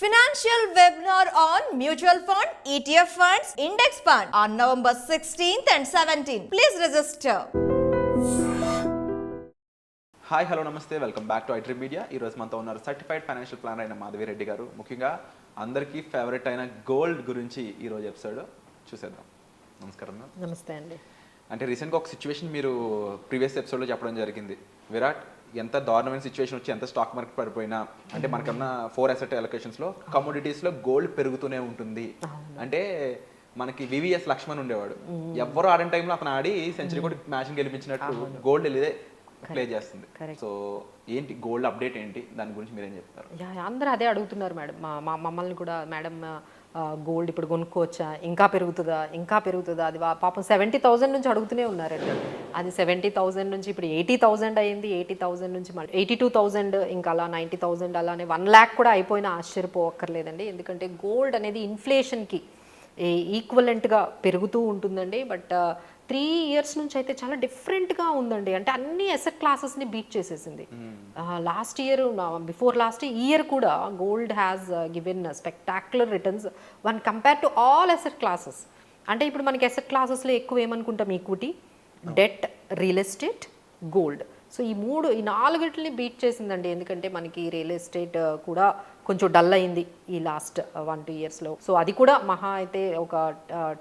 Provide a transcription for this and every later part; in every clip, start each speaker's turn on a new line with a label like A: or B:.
A: Financial webinar on mutual fund, ETF funds, index fund on November 16th and 17th. Please register.
B: Hi hello నమస్తే welcome back to ఐట్రీ media. ఈరోజు మనతో ఉన్నారు certified financial planner అయిన మాధవి రెడ్డి గారు. ముఖ్యంగా అందరికీ favourite అయిన గోల్డ్ గురించి ఈరోజు ఎపిసోడ్ చూసేద్దాం. నమస్కారం.
C: నమస్తే అండి.
B: అంటే రీసెంట్గా ఒక సిచ్యువేషన్ మీరు ప్రీవియస్ ఎపిసోడ్లో చెప్పడం జరిగింది. విరాట్ ఎంత దారుణమైన సిచ్యువేషన్ వచ్చి ఎంత స్టాక్ మార్కెట్ పడిపోయినా అంటే మనకన్నా 4 అసెట్ అలొకేషన్స్లో కమోడిటీస్లో గోల్డ్ పెరుగుతూనే ఉంటుంది. అంటే మనకి వివిఎస్ లక్ష్మణ్ ఉండేవాడు, ఎవ్వరు ఆడిన టైంలో అతను ఆడి సెంచరీ కూడా మ్యాచ్ని గెలిపించినట్టు గోల్డ్ వెళ్ళిదే ప్లే చేస్తుంది. సో ఏంటి గోల్డ్ అప్డేట్ ఏంటి, దాని గురించి మీరేం చెప్తారు?
C: అందరూ అదే అడుగుతున్నారు మేడం. మమ్మల్ని కూడా మేడం గోల్డ్ ఇప్పుడు కొనుక్కోవచ్చా, ఇంకా పెరుగుతుందా అది పాపం 70,000 నుంచి అడుగుతూనే ఉన్నారండి. అది 70,000 నుంచి ఇప్పుడు 80,000 అయింది. 80,000 నుంచి మళ్ళీ 82,000, ఇంకా అలా 90,000, అలానే 1 lakh కూడా అయిపోయినా ఆశ్చర్యపోవక్కర్లేదండి. ఎందుకంటే గోల్డ్ అనేది ఇన్ఫ్లేషన్కి ఈక్వలెంట్గా పెరుగుతూ ఉంటుందండి. బట్ 3 years నుంచి అయితే చాలా డిఫరెంట్గా ఉందండి. అంటే అన్ని అసెట్ క్లాసెస్ని బీట్ చేసేసింది. Last year, before last year కూడా gold has given spectacular returns one compare to all asset classes. అంటే ఇప్పుడు మనకి అసెట్ క్లాసెస్లో ఎక్కువ ఏమనుకుంటాం, equity, debt, real estate, gold. So ఈ 4 బీట్ చేసిందండి. ఎందుకంటే మనకి రియల్ ఎస్టేట్ కూడా కొంచెం డల్ అయింది ఈ లాస్ట్ 1-2 yearsలో. సో అది కూడా మహా అయితే ఒక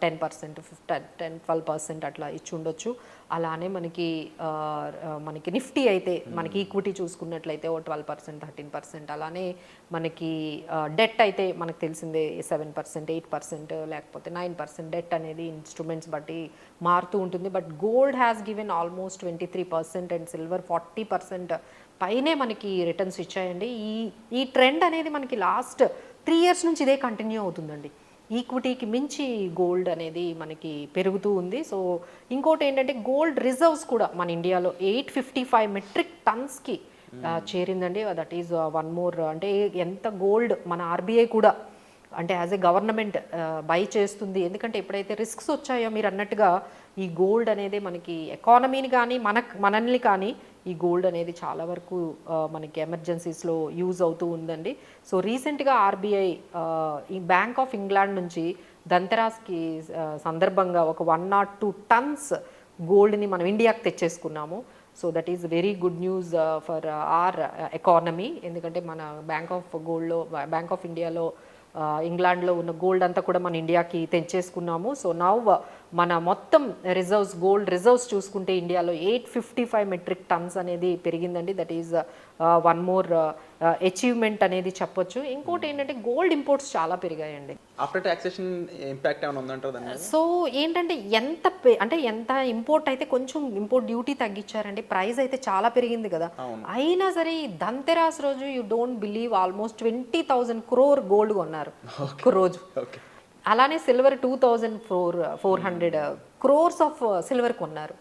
C: 10%, 10-12% అట్లా ఇచ్చి ఉండొచ్చు. అలానే మనకి నిఫ్టీ అయితే మనకి ఈక్విటీ చూసుకున్నట్లయితే ఓ 12%, 13%. అలానే మనకి డెట్ అయితే మనకు తెలిసిందే 7%, 8%, లేకపోతే 9% డెట్ అనేది ఇన్స్ట్రుమెంట్స్ బట్టి మారుతూ ఉంటుంది. But gold has given almost 23% and silver 40% పైనే మనకి రిటర్న్స్ ఇచ్చాయండి. ఈ ట్రెండ్ అనేది మనకి లాస్ట్ 3 years నుంచి ఇదే కంటిన్యూ అవుతుందండి. ఈక్విటీకి మించి గోల్డ్ అనేది మనకి పెరుగుతూ ఉంది. సో ఇంకోటి ఏంటంటే గోల్డ్ రిజర్వ్స్ కూడా మన ఇండియాలో 855 మెట్రిక్ టన్స్కి చేరిందండి. That is one more. అంటే ఎంత గోల్డ్ మన ఆర్బీఐ కూడా అంటే యాజ్ ఏ గవర్నమెంట్ బై చేస్తుంది. ఎందుకంటే ఎప్పుడైతే రిస్క్స్ వచ్చాయో మీరు అన్నట్టుగా ఈ గోల్డ్ అనేది మనకి ఎకానమీని కానీ మనల్ని కానీ ఈ గోల్డ్ అనేది చాలా వరకు మనకి ఎమర్జెన్సీస్లో యూజ్ అవుతూ ఉందండి. సో రీసెంట్గా ఆర్బీఐ ఈ బ్యాంక్ ఆఫ్ ఇంగ్లాండ్ నుంచి ధన్తెరాస్కి సందర్భంగా ఒక 102 tons గోల్డ్ని మనం ఇండియాకి తెచ్చేసుకున్నాము. So that is very good news for our economy. ఎందుకంటే మన బ్యాంక్ ఆఫ్ ఇండియాలో ఇంగ్లాండ్లో ఉన్న గోల్డ్ అంతా కూడా మన ఇండియాకి తెచ్చేసుకున్నాము. సో నవ్ మన మొత్తం రిజర్వ్స్, గోల్డ్ రిజర్వ్స్ చూసుకుంటే ఇండియాలో 855 మెట్రిక్ టన్స్ అనేది పెరిగిందండి. That is one more achievement అనేది చెప్పొచ్చు. ఇంకోటి ఏంటంటే గోల్డ్ ఇంపోర్ట్స్ చాలా పెరిగాయండి.
B: ఆఫ్టర్ టాక్సేషన్ ఇంపాక్ట్ ఏమైనా ఉందంటారు?
C: సో ఏంటంటే ఎంత ఇంపోర్ట్ అయితే కొంచెం ఇంపోర్ట్ డ్యూటీ తగ్గించారండి. ప్రైస్ అయితే చాలా పెరిగింది కదా. అయినా సరే ఈ ధన్తెరాస్ రోజు you don't believe almost 20,000 crore gold కొన్నారు ఒక రోజు. అలానే సిల్వర్ 2,400 crores ఆఫ్ సిల్వర్ కొన్నారు.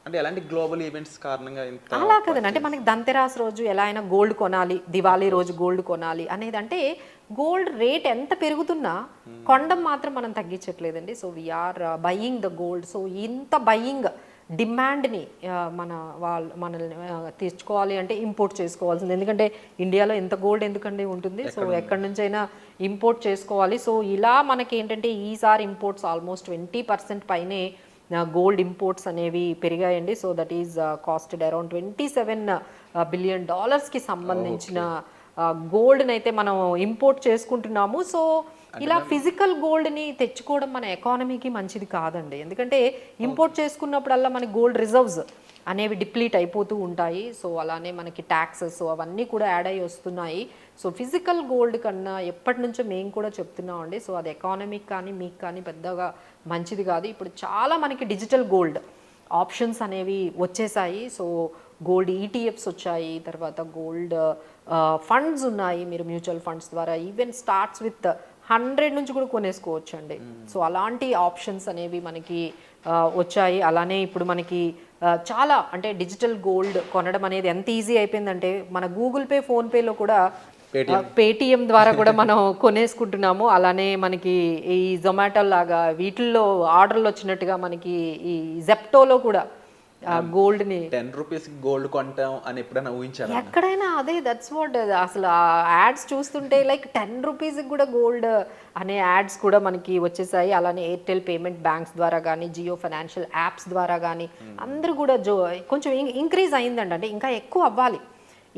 B: అంటే ఎలాంటి గ్లోబల్ ఈవెంట్స్ కారణంగా
C: అలా కదండి. అంటే మనకి ధన్తెరాస్ రోజు ఎలా అయినా గోల్డ్ కొనాలి, దివాళీ రోజు గోల్డ్ కొనాలి అనేది. అంటే గోల్డ్ రేట్ ఎంత పెరుగుతున్నా కొండం మాత్రం మనం తగ్గించట్లేదండి. So we're buying the gold. So ఇంత బయింగ్ డిమాండ్ని మనల్ని తెచ్చుకోవాలి అంటే ఇంపోర్ట్ చేసుకోవాల్సింది. ఎందుకంటే ఇండియాలో ఎంత గోల్డ్ ఎందుకండి ఉంటుంది. సో ఎక్కడి నుంచైనా ఇంపోర్ట్ చేసుకోవాలి. సో ఇలా మనకి ఏంటంటే ఈసారి ఇంపోర్ట్స్ ఆల్మోస్ట్ 20% పైనే గోల్డ్ ఇంపోర్ట్స్ అనేవి పెరిగాయండి. So that is costed around $27 billion సంబంధించిన గోల్డ్ని అయితే మనం ఇంపోర్ట్ చేసుకుంటున్నాము. సో ఇలా ఫిజికల్ గోల్డ్ని తెచ్చుకోవడం మన ఎకానమీకి మంచిది కాదండి. ఎందుకంటే ఇంపోర్ట్ చేసుకున్నప్పుడల్లా మనకి గోల్డ్ రిజర్వ్స్ అనేవి డిప్లీట్ అయిపోతూ ఉంటాయి. సో అలానే మనకి ట్యాక్సెస్ అవన్నీ కూడా యాడ్ అయ్యి వస్తున్నాయి. సో ఫిజికల్ గోల్డ్ కన్నా ఎప్పటి నుంచో మేము కూడా చెప్తున్నామండి. సో అది ఎకానమీకి కానీ మీకు కానీ పెద్దగా మంచిది కాదు. ఇప్పుడు చాలా మనకి డిజిటల్ గోల్డ్ ఆప్షన్స్ అనేవి వచ్చేసాయి. సో గోల్డ్ ఈటీఎఫ్స్ వచ్చాయి, తర్వాత గోల్డ్ ఫండ్స్ ఉన్నాయి. మీరు మ్యూచువల్ ఫండ్స్ ద్వారా ఈవెన్ స్టార్ట్స్ విత్ 100 నుంచి కూడా కొనేసుకోవచ్చు అండి. సో అలాంటి ఆప్షన్స్ అనేవి మనకి వచ్చాయి. అలానే ఇప్పుడు మనకి చాలా అంటే డిజిటల్ గోల్డ్ కొనడం అనేది ఎంత ఈజీ అయిపోయిందంటే మన గూగుల్ పే, ఫోన్పేలో కూడా పేటిఎం ద్వారా కూడా మనం కొనేసుకుంటున్నాము. అలానే మనకి ఈ జొమాటో లాగా వీటిల్లో ఆర్డర్లు వచ్చినట్టుగా మనకి ఈ జెప్టోలో కూడా గోల్డ్ని
B: 10 రూపీస్ గోల్డ్ కొంటాం అని ఎప్పుడైనా ఊహించారా?
C: ఎక్కడైనా అదే, దట్స్ వాట్. అసలు ఆ యాడ్స్ చూస్తుంటే లైక్ 10 రూపీస్కి కూడా గోల్డ్ అనే యాడ్స్ కూడా మనకి వచ్చేసాయి. అలానే ఎయిర్టెల్ పేమెంట్ బ్యాంక్స్ ద్వారా కానీ, జియో ఫైనాన్షియల్ యాప్స్ ద్వారా కానీ అందరూ కూడా కొంచెం ఇంక్రీజ్ అయిందండి. అంటే ఇంకా ఎక్కువ అవ్వాలి.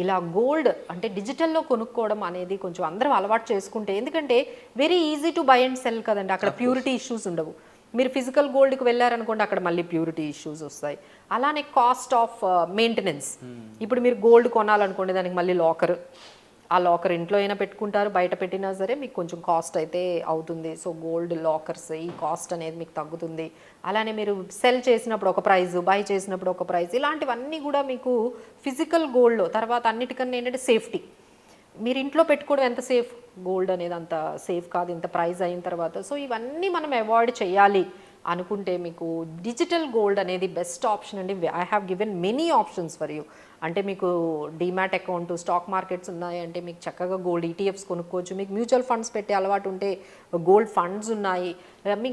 C: ఇలా గోల్డ్ అంటే డిజిటల్లో కొనుక్కోవడం అనేది కొంచెం అందరూ అలవాటు చేసుకుంటే, ఎందుకంటే very easy to buy and cell కదండి. అక్కడ ప్యూరిటీ ఇష్యూస్ ఉండవు. మీరు ఫిజికల్ గోల్డ్కి వెళ్ళారనుకోండి, అక్కడ మళ్ళీ ప్యూరిటీ ఇష్యూస్ వస్తాయి. అలానే కాస్ట్ ఆఫ్ మెయింటెనెన్స్. ఇప్పుడు మీరు గోల్డ్ కొనాలనుకోండి, దానికి మళ్ళీ లాకర్, ఆ లాకర్ ఇంట్లో అయినా పెట్టుకుంటారు, బయట పెట్టినా సరే మీకు కొంచెం కాస్ట్ అయితే అవుతుంది. సో గోల్డ్ లాకర్స్ ఈ కాస్ట్ అనేది మీకు తగ్గుతుంది. అలానే మీరు సెల్ చేసినప్పుడు ఒక ప్రైస్, బై చేసినప్పుడు ఒక ప్రైస్, ఇలాంటివన్నీ కూడా మీకు ఫిజికల్ గోల్డ్లో. తర్వాత అన్నిటికన్నా ఏంటంటే సేఫ్టీ. మీరు ఇంట్లో పెట్టుకోవడం ఎంత సేఫ్, గోల్డ్ అనేది అంత సేఫ్ కాదు ఇంత ప్రైస్ అయిన తర్వాత. సో ఇవన్నీ మనం అవాయిడ్ చేయాలి అనుకుంటే మీకు డిజిటల్ గోల్డ్ అనేది బెస్ట్ ఆప్షన్ అండి. I have given many options for you. అంటే మీకు డీమ్యాట్ అకౌంట్, స్టాక్ మార్కెట్స్ ఉన్నాయి అంటే మీకు చక్కగా గోల్డ్ ఈటీఎఫ్స్ కొనుక్కోవచ్చు. మీకు మ్యూచువల్ ఫండ్స్ పెట్టే అలవాటు ఉంటే గోల్డ్ ఫండ్స్ ఉన్నాయి.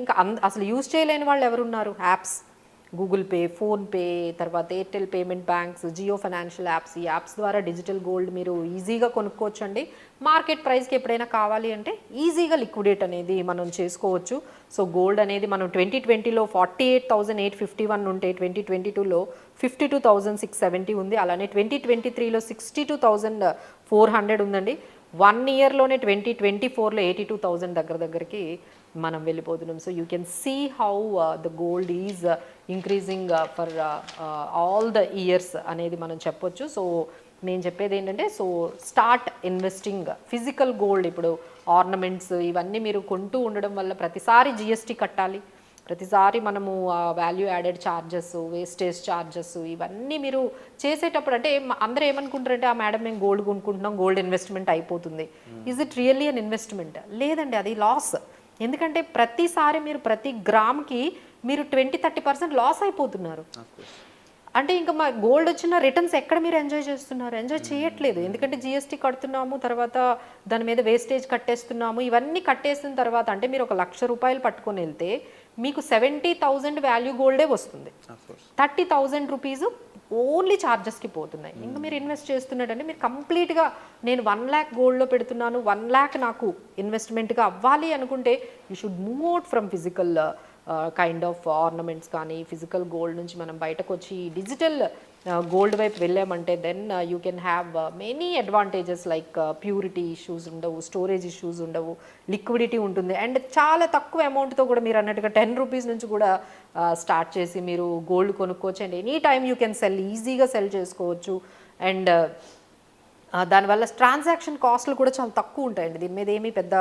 C: ఇంకా అసలు యూజ్ చేయలేని వాళ్ళు ఎవరున్నారు? యాప్స్, గూగుల్ పే, ఫోన్పే, తర్వాత Airtel payment banks, Jio financial apps. ఈ యాప్స్ ద్వారా డిజిటల్ గోల్డ్ మీరు ఈజీగా కొనుక్కోవచ్చు అండి. మార్కెట్ ప్రైస్కి ఎప్పుడైనా కావాలి అంటే ఈజీగా లిక్విడేట్ అనేది మనం చేసుకోవచ్చు. సో గోల్డ్ అనేది మనం 2020లో 48,851 ఉంటే 2022లో 52,670 ఉంది. అలానే 2023లో 62,400 ఉందండి. 1 ఇయర్లోనే 2024లో 82,000 దగ్గరికి మనం వెళ్ళిపోతున్నాం. So you can see how the gold is increasing for all the years అనేది మనం చెప్పొచ్చు. సో నేను చెప్పేది ఏంటంటే, so start investing physical gold. ఇప్పుడు ఆర్నమెంట్స్ ఇవన్నీ మీరు కొంటూ ఉండడం వల్ల ప్రతిసారి జిఎస్టీ కట్టాలి, ప్రతిసారి మనము value added charges, wastage charges ఇవన్నీ మీరు చేసేటప్పుడు అంటే అందరూ ఏమనుకుంటారంటే, ఆ మేడం మేము గోల్డ్ కొనుక్కుంటున్నాం, గోల్డ్ ఇన్వెస్ట్మెంట్ అయిపోతుంది. Is it really an investment? లేదండి, అది లాస్. ఎందుకంటే ప్రతిసారి మీరు ప్రతి గ్రామ్కి మీరు 20-30% లాస్ అయిపోతున్నారు. అంటే ఇంకా మా గోల్డ్ వచ్చిన రిటర్న్స్ ఎక్కడ మీరు ఎంజాయ్ చేస్తున్నారు? ఎంజాయ్ చేయట్లేదు. ఎందుకంటే జిఎస్టీ కడుతున్నాము, తర్వాత దాని మీద వేస్టేజ్ కట్టేస్తున్నాము. ఇవన్నీ కట్టేసిన తర్వాత అంటే మీరు ఒక ₹1,00,000 పట్టుకొని వెళ్తే మీకు 70,000 వాల్యూ గోల్డే వస్తుంది. 30,000 రూపీస్ ఓన్లీ ఛార్జెస్కి పోతున్నాయి. ఇంకా మీరు ఇన్వెస్ట్ చేస్తున్నట్టంటే మీరు కంప్లీట్గా నేను 1 lakh గోల్డ్లో పెడుతున్నాను, 1 lakh నాకు ఇన్వెస్ట్మెంట్గా అవ్వాలి అనుకుంటే you should move out from physical kind of ornaments కానీ ఫిజికల్ గోల్డ్ నుంచి మనం బయటకు వచ్చి డిజిటల్ గోల్డ్ వైపు వెళ్ళామంటే then you can have many advantages like purity issues ఉండవు, స్టోరేజ్ ఇష్యూస్ ఉండవు, లిక్విడిటీ ఉంటుంది. అండ్ చాలా తక్కువ అమౌంట్తో కూడా మీరు అన్నట్టుగా 10 రూపీస్ నుంచి కూడా స్టార్ట్ చేసి మీరు గోల్డ్ కొనుక్కోవచ్చు. And any time you can sell, ఈజీగా సెల్ చేసుకోవచ్చు. అండ్ దానివల్ల ట్రాన్సాక్షన్ కాస్ట్లు కూడా చాలా తక్కువ ఉంటాయండి. దీని మీద ఏమీ పెద్ద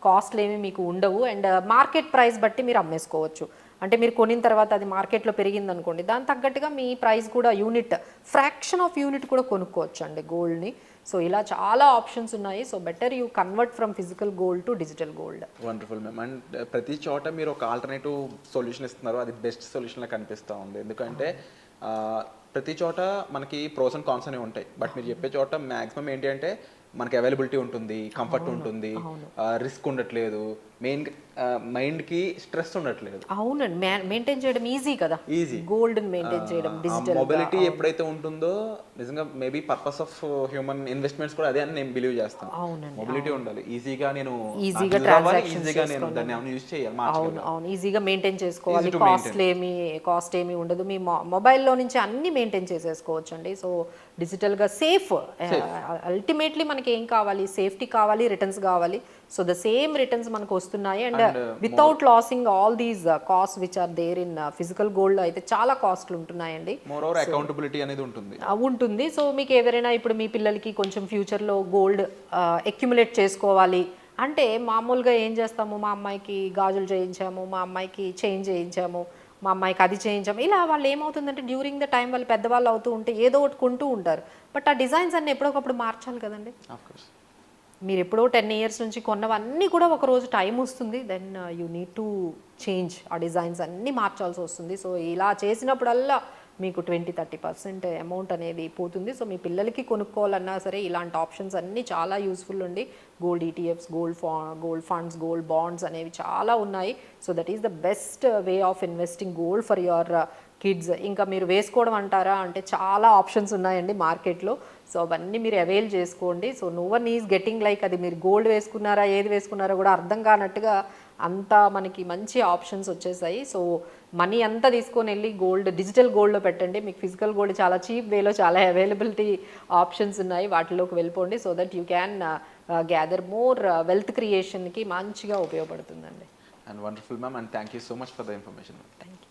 C: కాస్ట్లు ఏమీ మీకు ఉండవు. అండ్ మార్కెట్ ప్రైస్ బట్టి మీరు అమ్మేసుకోవచ్చు. అంటే మీరు కొనిన తర్వాత అది మార్కెట్లో పెరిగింది అనుకోండి, దాని తగ్గట్టుగా మీ ప్రైస్ కూడా యూనిట్, ఫ్రాక్షన్ ఆఫ్ యూనిట్ కూడా కొనుక్కోవచ్చు అండి గోల్డ్ని. సో ఇలా చాలా ఆప్షన్స్ ఉన్నాయి. So better you convert from physical gold to digital gold.
B: Wonderful ma'am. And ప్రతి చోట మీరు ఒక ఆల్టర్నేటివ్ సొల్యూషన్ ఇస్తున్నారు, అది బెస్ట్ సొల్యూషన్లా కనిపిస్తూ ఉంది. ఎందుకంటే ప్రతి చోట మనకి ప్రోస్ అండ్ కాన్స్ అనేవి ఉంటాయి. బట్ మీరు చెప్పే చోట మ్యాక్సిమం ఏంటి అంటే మనకి అవైలబిలిటీ ఉంటుంది, కంఫర్ట్ ఉంటుంది, రిస్క్ ఉండట్లేదు, మైండ్కి స్ట్రెస్ ఉండట్లేదు.
C: అవునండి, మెయింటైన్ చేయడం ఈజీ కదా, ఈజీ గోల్డ్ మెయింటైన్ చేయడం. డిజిటల్
B: మొబిలిటీ ఎప్పుడైతే ఉంటుందో నిజంగా maybe purpose of human investments కూడా అదే అని నేను బిలీవ్ చేస్తాను. మొబిలిటీ ఉండాలి, ఈజీగా నేను
C: ఈజీగా ట్రాన్సాక్షన్స్
B: దాన్ని యూజ్ చేయాలి.
C: అవును, ఈజీగా మెయింటైన్ చేసుకోవాలి, కాస్ట్ ఏమి ఉండదు. మీ మొబైల్లో నుంచి అన్ని మెయింటైన్ చేసేసుకోవచ్చు అండి. సో డిజిటల్గా సేఫ్. అల్టిమేట్లీ మనకి ఏం కావాలి? సేఫ్టీ కావాలి, రిటర్న్స్ కావాలి. సో ద సేమ్ రిటర్న్స్ మనకు వస్తున్నాయి. And without losing all these cost which are there in physical gold అయితే చాలా కాస్ట్లు ఉంటున్నాయండి.
B: మోరోవర్ అకౌంటబిలిటీ అనేది
C: ఉంటుంది. సో మీకు ఎవరైనా ఇప్పుడు మీ పిల్లలకి కొంచెం ఫ్యూచర్లో గోల్డ్ అక్యుములేట్ చేసుకోవాలి అంటే మామూలుగా ఏం చేస్తాము? మా అమ్మాయికి గాజులు చేయించాము, మా అమ్మాయికి చైన్ చేయించాము, మా అమ్మాయికి అది చేయించాము, ఇలా వాళ్ళు ఏమవుతుందంటే డ్యూరింగ్ ద టైం వాళ్ళు పెద్దవాళ్ళు అవుతూ ఉంటే ఏదో ఒకటి కొంటూ ఉంటారు. బట్ ఆ డిజైన్స్ అన్ని ఎప్పుడొకప్పుడు మార్చాలి కదండి. మీరు ఎప్పుడో 10 years నుంచి కొన్నవన్నీ కూడా ఒక రోజు టైం వస్తుంది, then you need to change. ఆ డిజైన్స్ అన్నీ మార్చాల్సి వస్తుంది. సో ఇలా చేసినప్పుడల్లా మీకు 20-30% అమౌంట్ అనేది పోతుంది. సో మీ పిల్లలకి కొనుక్కోవాలన్నా సరే ఇలాంటి ఆప్షన్స్ అన్నీ చాలా యూస్ఫుల్ అండి. Gold ETFs, gold funds, gold bonds అనేవి చాలా ఉన్నాయి. So that is the best way of investing gold for your kids, ఇంకా మీరు వేసుకోవడం అంటారా అంటే చాలా ఆప్షన్స్ ఉన్నాయండి మార్కెట్లో. సో అవన్నీ మీరు అవైల్ చేసుకోండి. So no one is getting like అది మీరు గోల్డ్ వేసుకున్నారా ఏది వేసుకున్నారో కూడా అర్థం కానట్టుగా అంతా మనకి మంచి ఆప్షన్స్ వచ్చేసాయి. సో మనీ అంతా తీసుకొని వెళ్ళి గోల్డ్, డిజిటల్ గోల్డ్లో పెట్టండి. మీకు ఫిజికల్ గోల్డ్ చాలా చీప్ వేలో చాలా అవైలబిలిటీ ఆప్షన్స్ ఉన్నాయి, వాటిలోకి వెళ్ళిపోండి. So that you can gather more wealth క్రియేషన్కి మంచిగా ఉపయోగపడుతుందండి.
B: And wonderful ma'am, and thank you so much for the information.
C: Thank you.